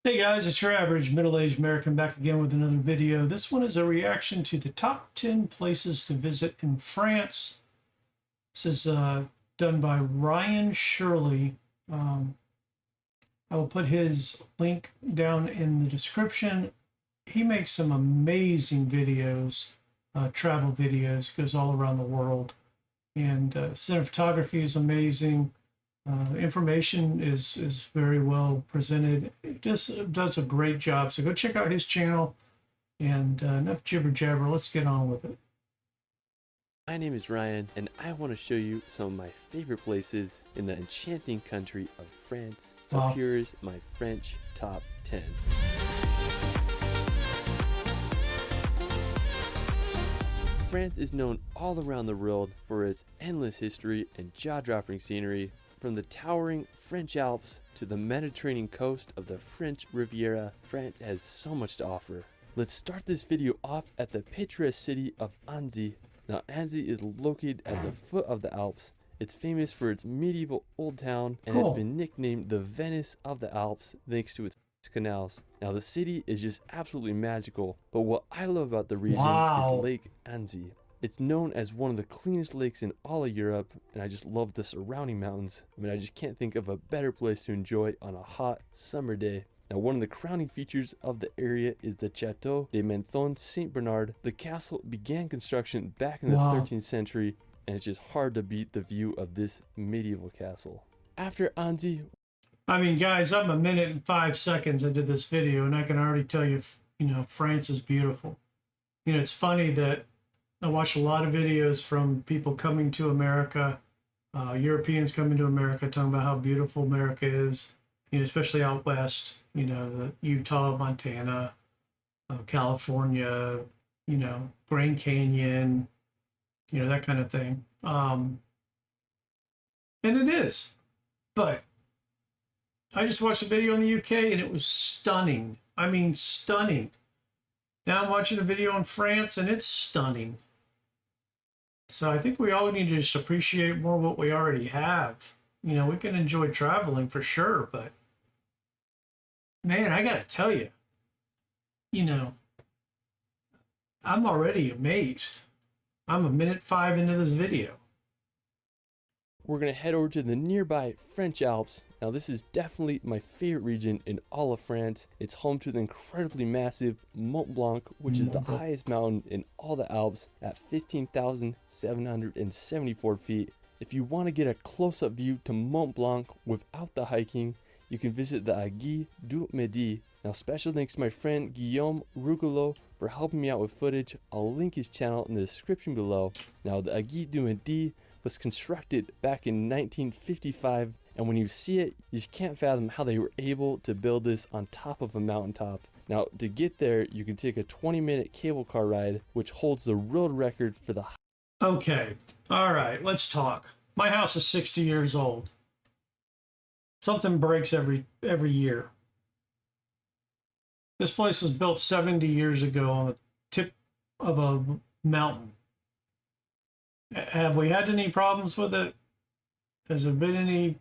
Hey guys, it's your average middle-aged American back again with another video. This one is a reaction to the top 10 places to visit in France. This is done by Ryan Shirley. I will put his link down in the description. He makes some amazing videos, travel videos, goes all around the world. And cinematography is amazing. Information is very well presented. It just does a great job. So go check out his channel. And enough jibber jabber. Let's get on with it. My name is Ryan, and I want to show you some of my favorite places in the enchanting country of France. So Wow. Here's my French top 10. France is known all around the world for its endless history and jaw-dropping scenery. From the towering French Alps to the Mediterranean coast of the French Riviera, France has so much to offer. Let's start this video off at the picturesque city of Annecy. Now, Annecy is located at the foot of the Alps. It's famous for its medieval old town, and Cool. it's been nicknamed the Venice of the Alps thanks to its canals. Now, the city is just absolutely magical, but what I love about the region Wow. is Lake Annecy. It's known as one of the cleanest lakes in all of Europe, and I just love the surrounding mountains. I mean, I just can't think of a better place to enjoy on a hot summer day. Now, one of the crowning features of the area is the Château de Menthon-Saint-Bernard. The castle began construction back in the Wow. 13th century, and it's just hard to beat the view of this medieval castle. After Annecy, I mean, guys, I'm a minute and 5 seconds into this video, and I can already tell you, France is beautiful. It's funny that I watch a lot of videos from people coming to America, Europeans coming to America, talking about how beautiful America is, especially out west, the Utah, Montana, California, Grand Canyon, that kind of thing. And it is. But I just watched a video in the UK and it was stunning. I mean, stunning. Now I'm watching a video in France and it's stunning. So I think we all need to just appreciate more what we already have. We can enjoy traveling for sure, but man, I gotta tell you, I'm already amazed. I'm a minute 5 into this video. we're going to head over to the nearby French Alps. Now, this is definitely my favorite region in all of France. It's home to the incredibly massive Mont Blanc, which is the highest mountain in all the Alps at 15,774 feet. If you want to get a close-up view to Mont Blanc without the hiking, you can visit the Aiguille du Midi. Now, special thanks to my friend Guillaume Rugolo for helping me out with footage. I'll link his channel in the description below. Now, the Aiguille du Midi was constructed back in 1955, and when you see it, you just can't fathom how they were able to build this on top of a mountaintop. Now, to get there, you can take a 20-minute cable car ride, which holds the world record for the... Okay, all right, let's talk. My house is 60 years old. Something breaks every year. This place was built 70 years ago on the tip of a mountain. Have we had any problems with it? Has there been any,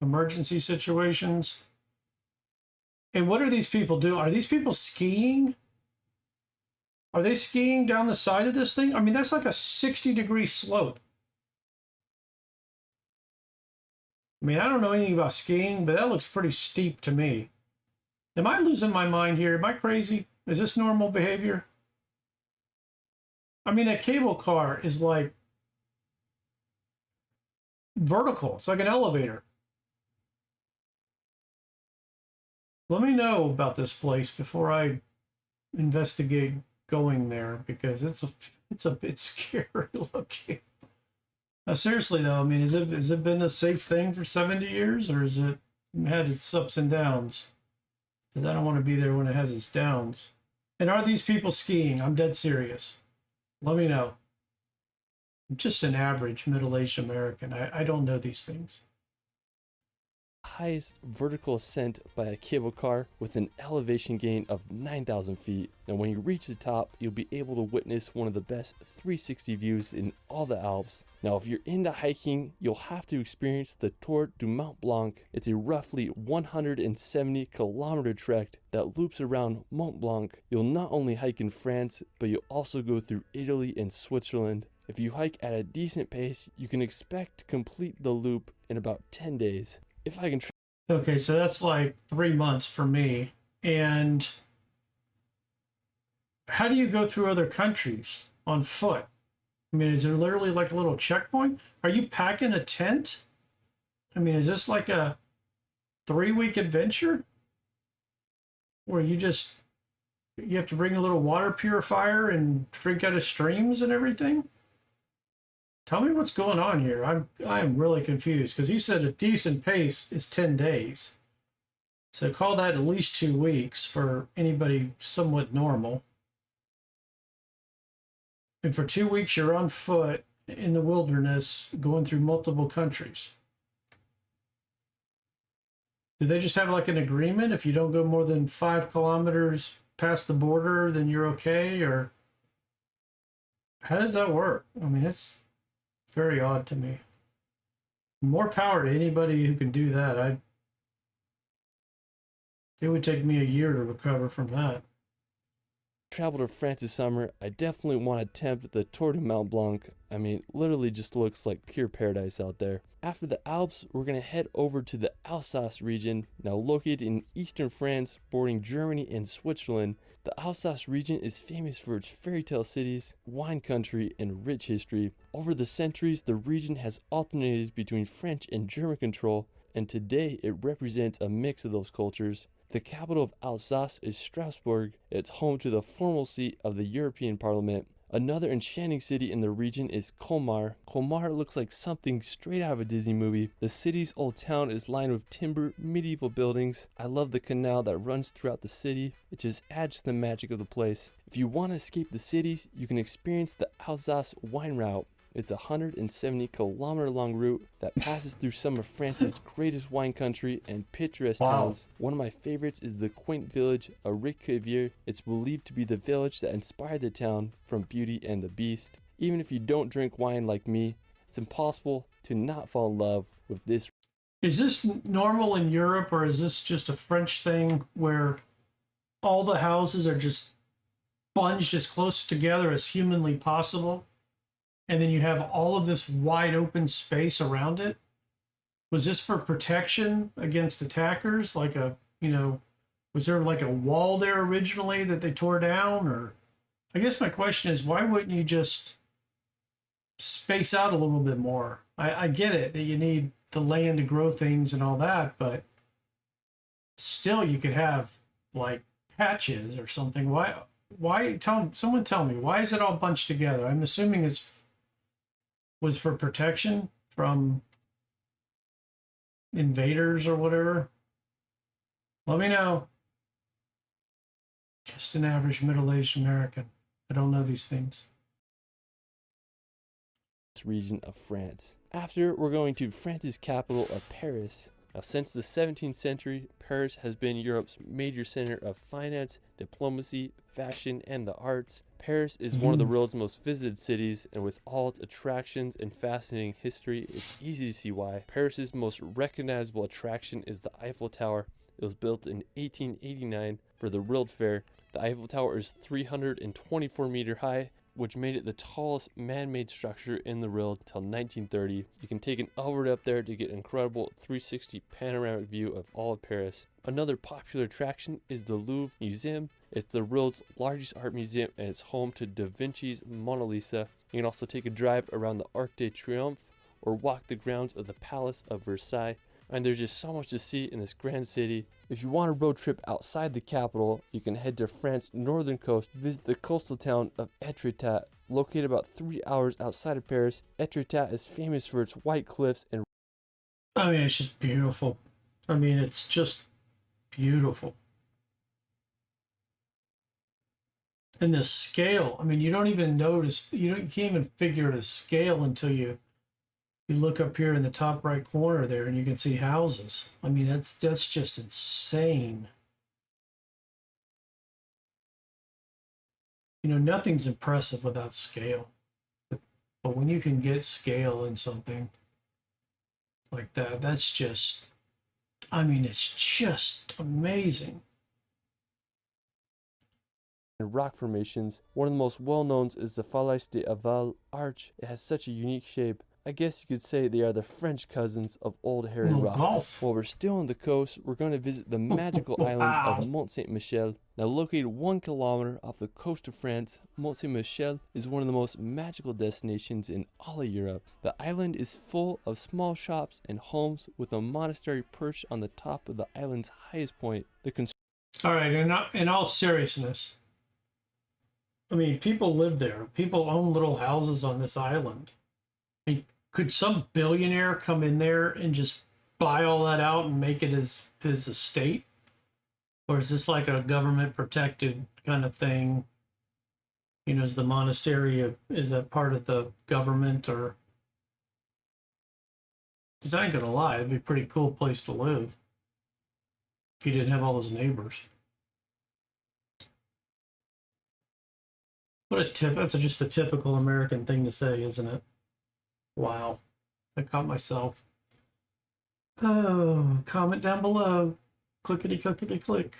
emergency situations? And what are these people doing? Are these people skiing? Are they skiing down the side of this thing? I mean, that's like a 60-degree slope. I mean, I don't know anything about skiing, but that looks pretty steep to me. Am I losing my mind here? Am I crazy? Is this normal behavior? I mean, that cable car is like vertical. It's like an elevator. Let me know about this place before I investigate going there, because it's a bit scary looking. Seriously though, I mean, has it been a safe thing for 70 years, or has it had its ups and downs? Because I don't want to be there when it has its downs. And are these people skiing? I'm dead serious. Let me know. I'm just an average middle-aged American. I don't know these things. highest vertical ascent by a cable car with an elevation gain of 9,000 feet. Now when you reach the top, you'll be able to witness one of the best 360 views in all the Alps. Now if you're into hiking, you'll have to experience the Tour du Mont Blanc. It's a roughly 170-kilometer trek that loops around Mont Blanc. You'll not only hike in France, but you'll also go through Italy and Switzerland. If you hike at a decent pace, you can expect to complete the loop in about 10 days. If I can Okay, so that's like 3 months for me. And how do you go through other countries on foot? I mean, is there literally like a little checkpoint? Are you packing a tent? I mean, is this like a 3-week adventure where you have to bring a little water purifier and drink out of streams and everything? Tell me what's going on here. I am really confused because he said a decent pace is 10 days. So call that at least 2 weeks for anybody somewhat normal. And for 2 weeks, you're on foot in the wilderness going through multiple countries. Do they just have like an agreement? If you don't go more than 5 kilometers past the border, then you're okay? Or how does that work? I mean, it's very odd to me. More power to anybody who can do that. It would take me a year to recover from that. travel to France this summer, I definitely want to attempt the Tour du Mont Blanc. I mean, literally just looks like pure paradise out there. After the Alps, we're going to head over to the Alsace region, now located in eastern France, bordering Germany and Switzerland. The Alsace region is famous for its fairy tale cities, wine country, and rich history. Over the centuries, the region has alternated between French and German control, and today it represents a mix of those cultures. The capital of Alsace is Strasbourg. It's home to the formal seat of the European Parliament. Another enchanting city in the region is Colmar. Colmar looks like something straight out of a Disney movie. The city's old town is lined with timber, medieval buildings. I love the canal that runs throughout the city. It just adds to the magic of the place. If you want to escape the cities, you can experience the Alsace wine route. It's a 170-kilometer long route that passes through some of France's greatest wine country and picturesque towns. One of my favorites is the quaint village of Ricquevier. It's believed to be the village that inspired the town from Beauty and the Beast. Even if you don't drink wine like me, it's impossible to not fall in love with this. Is this normal in Europe, or is this just a French thing where all the houses are just bunged as close together as humanly possible? And then you have all of this wide open space around it? Was this for protection against attackers? Like was there like a wall there originally that they tore down? Or I guess my question is, why wouldn't you just space out a little bit more? I get it that you need the land to grow things and all that, but still you could have like patches or something. Someone tell me, why is it all bunched together? I'm assuming was for protection from invaders or whatever. Let me know. Just an average middle-aged American. I don't know these things. Region of France. After, we're going to France's capital of Paris. Now, since the 17th century, Paris has been Europe's major center of finance, diplomacy, fashion, and the arts. Paris is one of the world's most visited cities, and with all its attractions and fascinating history, it's easy to see why. Paris's most recognizable attraction is the Eiffel Tower. It was built in 1889 for the World Fair. The Eiffel Tower is 324 meters high, which made it the tallest man-made structure in the world until 1930. You can take an elevator up there to get an incredible 360 panoramic view of all of Paris. Another popular attraction is the Louvre Museum. It's the world's largest art museum, and it's home to Da Vinci's Mona Lisa. You can also take a drive around the Arc de Triomphe or walk the grounds of the Palace of Versailles. And there's just so much to see in this grand city. If you want a road trip outside the capital, you can head to France's northern coast, visit the coastal town of Etretat. Located about 3 hours outside of Paris, Etretat is famous for its white cliffs and... I mean, it's just beautiful. I mean, it's just beautiful. And the scale, I mean, you don't even notice, you can't even figure the scale until you You look up here in the top right corner there and you can see houses. I mean, that's just insane. You know, nothing's impressive without scale. But when you can get scale in something like that, that's just, I mean, it's just amazing. And rock formations, one of the most well-known is the Falaise de Aval Arch. It has such a unique shape. I guess you could say they are the French cousins of old hairy rocks. Golf. While we're still on the coast, we're going to visit the magical island of Mont Saint-Michel. Now located 1 kilometer off the coast of France, Mont Saint-Michel is one of the most magical destinations in all of Europe. The island is full of small shops and homes with a monastery perched on the top of the island's highest point. All right, in all seriousness, I mean, people live there. People own little houses on this island. I mean, could some billionaire come in there and just buy all that out and make it his estate? Or is this like a government protected kind of thing? You know, is the monastery, is that part of the government? Or, because I ain't gonna lie, it'd be a pretty cool place to live if you didn't have all those neighbors. What a tip. That's just a typical American thing to say, isn't it? Wow. I caught myself. Oh, comment down below. Clickety, clickety, click.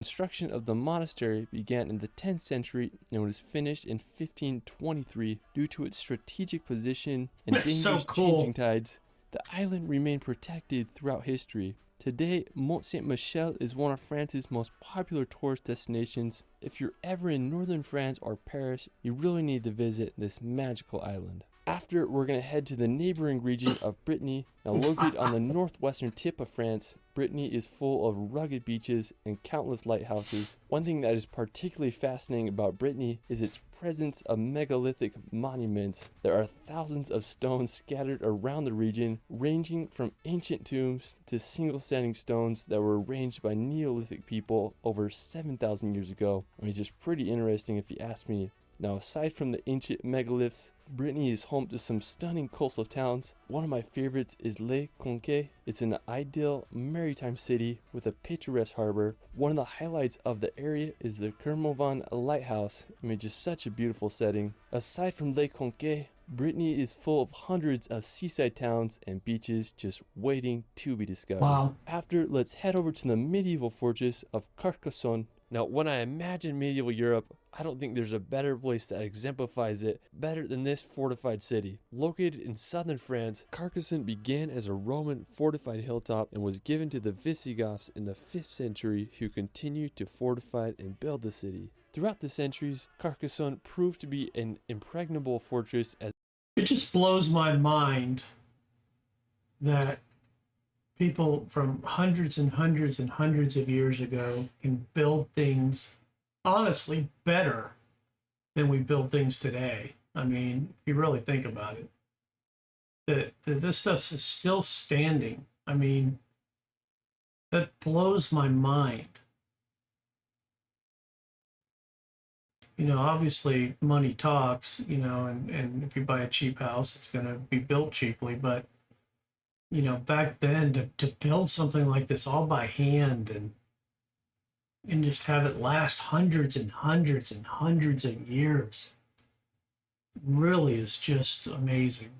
Construction of the monastery began in the 10th century and was finished in 1523 due to its strategic position and dangerous changing tides. The island remained protected throughout history. Today, Mont Saint-Michel is one of France's most popular tourist destinations. If you're ever in northern France or Paris, you really need to visit this magical island. After, we're going to head to the neighboring region of Brittany. Now located on the northwestern tip of France, Brittany is full of rugged beaches and countless lighthouses. One thing that is particularly fascinating about Brittany is its presence of megalithic monuments. There are thousands of stones scattered around the region, ranging from ancient tombs to single standing stones that were arranged by Neolithic people over 7,000 years ago. I mean, just pretty interesting if you ask me. Now, aside from the ancient megaliths, Brittany is home to some stunning coastal towns. One of my favorites is Le Conquet. It's an ideal maritime city with a picturesque harbor. One of the highlights of the area is the Kermorvan Lighthouse. I mean, just such a beautiful setting. Aside from Le Conquet, Brittany is full of hundreds of seaside towns and beaches just waiting to be discovered. Wow. After, let's head over to the medieval fortress of Carcassonne. Now, when I imagine medieval Europe, I don't think there's a better place that exemplifies it better than this fortified city. Located in southern France, Carcassonne began as a Roman fortified hilltop and was given to the Visigoths in the 5th century, who continued to fortify and build the city. Throughout the centuries, Carcassonne proved to be an impregnable fortress. It just blows my mind that people from hundreds and hundreds and hundreds of years ago can build things honestly better than we build things today. I mean, if you really think about it, that this stuff is still standing. I mean, that blows my mind. You know, obviously money talks, you know, and if you buy a cheap house, it's going to be built cheaply. But, you know, back then to build something like this all by hand and just have it last hundreds and hundreds and hundreds of years really is just amazing.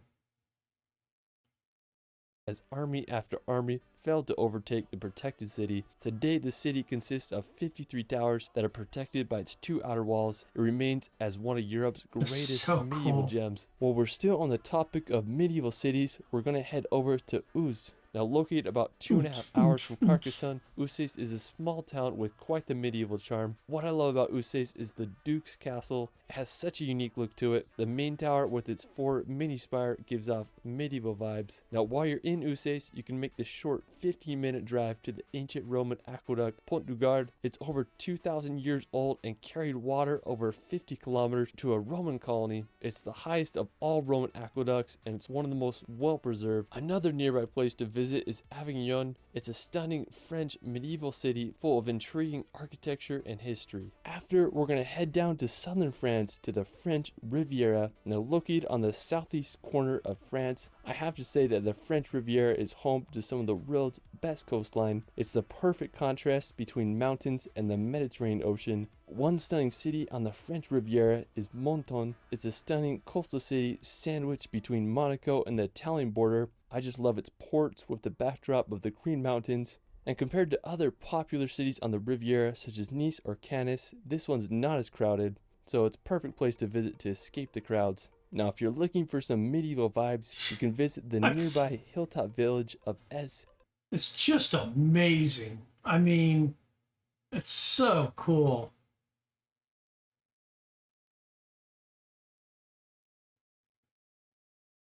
As army after army failed to overtake the protected city, today the city consists of 53 towers that are protected by its 2 outer walls. It remains as one of Europe's greatest medieval gems. While we're still on the topic of medieval cities, we're going to head over to Uzes. Now located about 2.5 hours from Carcassonne, Uzes is a small town with quite the medieval charm. What I love about Uzes is the Duke's Castle. It has such a unique look to it. The main tower with its 4 mini spire gives off medieval vibes. Now while you're in Uzes, you can make the short 15-minute drive to the ancient Roman aqueduct Pont du Gard. It's over 2,000 years old and carried water over 50 kilometers to a Roman colony. It's the highest of all Roman aqueducts and it's one of the most well preserved. Another nearby place to visit visit is Avignon. It's a stunning French medieval city full of intriguing architecture and history. After, we're going to head down to southern France to the French Riviera, now located on the southeast corner of France. I have to say that the French Riviera is home to some of the world's best coastline. It's the perfect contrast between mountains and the Mediterranean Ocean. One stunning city on the French Riviera is Menthon. It's a stunning coastal city sandwiched between Monaco and the Italian border. I just love its ports with the backdrop of the Green Mountains. And compared to other popular cities on the Riviera, such as Nice or Cannes, this one's not as crowded, so it's a perfect place to visit to escape the crowds. Now, if you're looking for some medieval vibes, you can visit the nearby hilltop village of Uzes. It's just amazing. I mean, it's so cool.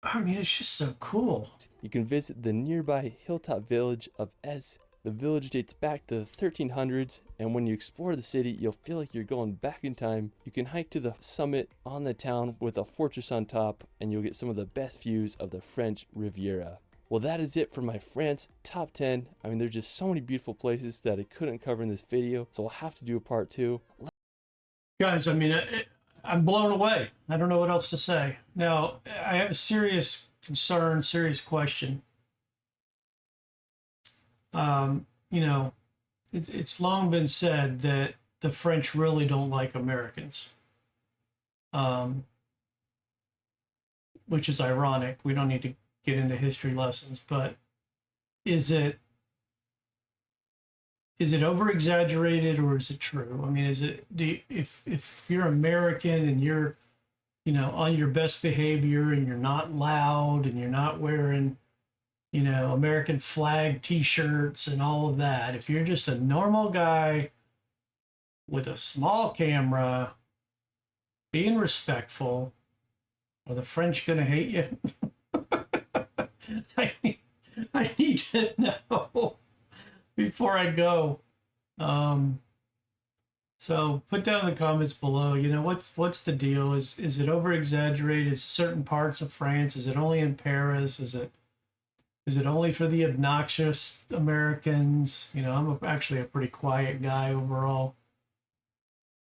I mean, it's just so cool. You can visit the nearby hilltop village of Uzes. The village dates back to the 1300s, and when you explore the city, you'll feel like you're going back in time. You can hike to the summit on the town with a fortress on top, and you'll get some of the best views of the French Riviera. Well, that is it for my France top 10. I mean, there's just so many beautiful places that I couldn't cover in this video, so I'll have to do a part 2. Guys, I mean, I'm blown away. I don't know what else to say. Now, I have a serious concern, serious question. You know, it's long been said that the French really don't like Americans, which is ironic. We don't need to get into history lessons, but is it over exaggerated or is it true? I mean, is it if you're American and you're, you know, on your best behavior and you're not loud and you're not wearing, you know, American flag t-shirts and all of that, if you're just a normal guy with a small camera being respectful, are the French gonna hate you? I need to know before I go. So put down in the comments below, you know, what's the deal? Is it over exaggerated? Is certain parts of France? Is it only in Paris? Is it only for the obnoxious Americans? You know, I'm actually a pretty quiet guy overall,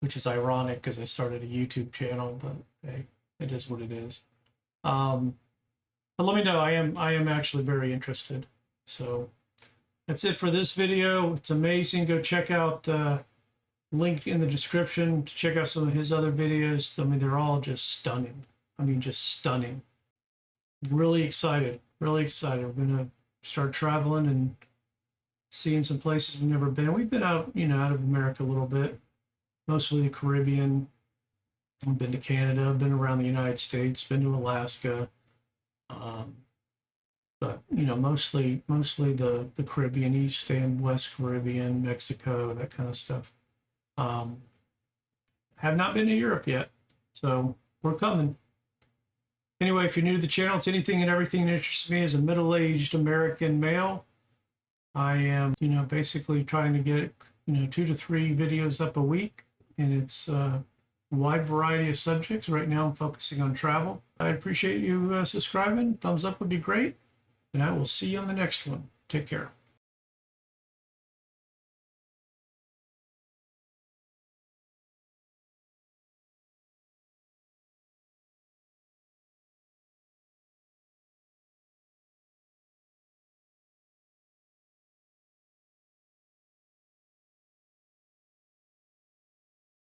which is ironic because I started a YouTube channel, but hey, it is what it is. But let me know. I am actually very interested. So that's it for this video. It's amazing. Go check out link in the description to check out some of his other videos. I mean, they're all just stunning. I mean, just stunning. Really excited. Really excited. We're gonna start traveling and seeing some places we've never been. We've been out, you know, out of America a little bit, mostly the Caribbean. I've been to Canada. I've been around the United States. Been to Alaska. But you know, mostly the Caribbean, East and West Caribbean, Mexico, that kind of stuff. Have not been to Europe yet, so we're coming. Anyway, if you're new to the channel, it's anything and everything that interests me as a middle-aged American male. I am, you know, basically trying to get, you know, 2 to 3 videos up a week, and it's a wide variety of subjects. Right now I'm focusing on travel. I appreciate you subscribing. Thumbs up would be great, and I will see you on the next one. Take care.